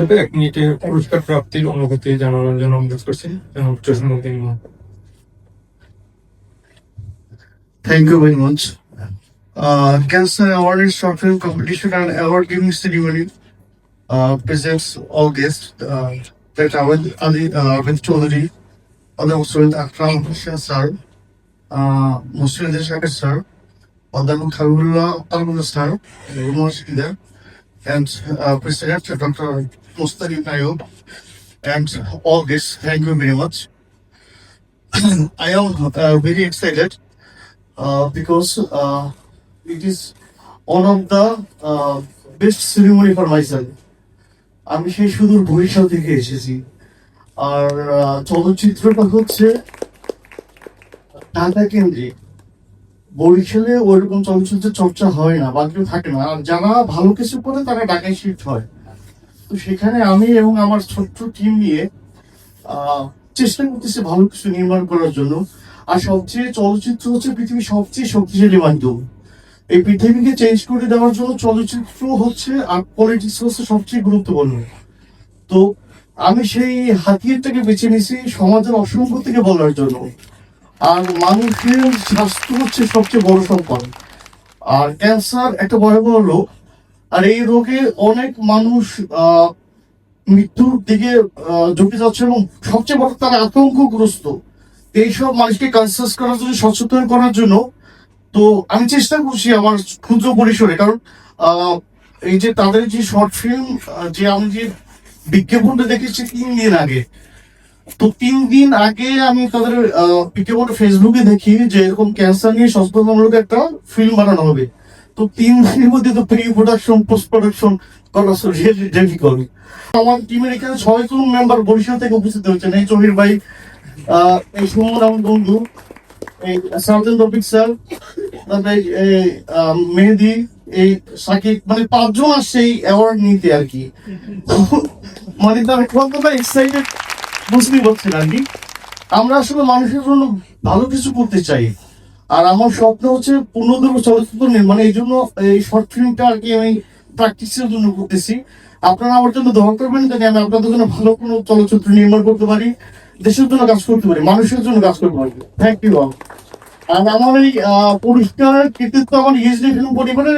সাথে 1 মিনিটে পুরস্কার প্রাপ্তির অনুভূতি জানানোর জন্য অনুরোধ করছি। Jasimuddin. Thank you very much. Cancer Award is short film competition and award giving ceremony presents all guests that Arvind Chaudhary, Other Muslim Akram Hussain sir, Muslim Shakir sir, Other Khabibullah Almullah sir, Umar Shida, and President Dr. Mustari Nayub, and all guests. Thank you very much. I am very excited because it is one of the best ceremony for myself. আমি সেই সুদূর বরিশাল থেকে এসেছি, আর চলচ্চিত্রটা হচ্ছে ঢাকা কেন্দ্রিক। বরিশালে ওইরকম চলচ্চিত্রের চর্চা হয় না বা কেউ থাকে না, আর যারা ভালো কিছু করে তারা ঢাকায় শিফট হয়। তো সেখানে আমি এবং আমার ছোট্ট টিম নিয়ে চেষ্টা করতেছি ভালো কিছু নির্মাণ করার জন্য। আর সবচেয়ে চলচ্চিত্র হচ্ছে পৃথিবীর সবচেয়ে শক্তিশালী মাধ্যম। এই পৃথিবীকে চেঞ্জ করে দেওয়ার জন্য চলচ্চিত্র হচ্ছে আর পলিটিক্স হচ্ছে সবচেয়ে গুরুত্বপূর্ণ। তো আমি সেই হাতিয়ারটাকে বেছে নিয়েছি সমাজের অসংখ্য থেকে বলার জন্য। আর মানুষের স্বাস্থ্য হচ্ছে সবচেয়ে বড় সম্পদ। আর ক্যান্সার একটা ভয়াবহ রোগ, আর এই রোগে অনেক মানুষ মৃত্যুর দিকে ঝুঁকে যাচ্ছে এবং সবচেয়ে বড় তারা আতঙ্কগ্রস্ত। এইসব মানুষকে কনসাস করার জন্য, সচেতন করার জন্য তো আমি চেষ্টা করছি আমার ক্ষুদ্র পরিসরে। কারণ এই যে তাদের যে শর্ট ফিল্ম যে আমি যে বিজ্ঞাপনটা দেখেছি 3 দিন আগে, তো 3 দিন আগে আমি তাদের বিজ্ঞাপনটা ফেসবুকে দেখি যে এরকম ক্যান্সার নিয়ে সচেতনমূলক একটা ফিল্ম বানানো হবে। তো 3 দিনের মধ্যে তো প্রি প্রোডাকশন, পোস্ট প্রোডাকশন করা ডিফিকাল্ট। আমার টিমের এখানে 6 জন মেম্বার বরিশাল থেকে উপস্থিত হয়েছেন। এই জহির ভাই, এই সুমন আমার বন্ধু, এই সাউথেন রফিক স্যার, তারপরে মেহেদি, এই সাকিব, মানে 5 জন আসছে এই অ্যাওয়ার্ড নিতে আর কি। মানে তারা কতটা এক্সাইটেড বুঝতেই পারছেন আর কি। আমরা আসলে মানুষের জন্য ভালো কিছু করতে চাই, আর আমার স্বপ্ন হচ্ছে পূর্ণদৈর্ঘ্য চলচ্চিত্র নির্মাণ। এই জন্য এই শর্ট ফিল্মটা আর কি আমি প্র্যাকটিসের জন্য করতেছি। আপনারা আমার জন্য দোয়া করবেন যাতে আমি আপনাদের জন্য ভালো কোনো চলচ্চিত্র নির্মাণ করতে পারি, দেশের জন্য কাজ করতে পারি, মানুষের জন্য কাজ করতে পারি। Thank you all. আর আমার এই পুরস্কারের কৃতিত্ব আমার ইএসডি ফিল্ম পরিবারের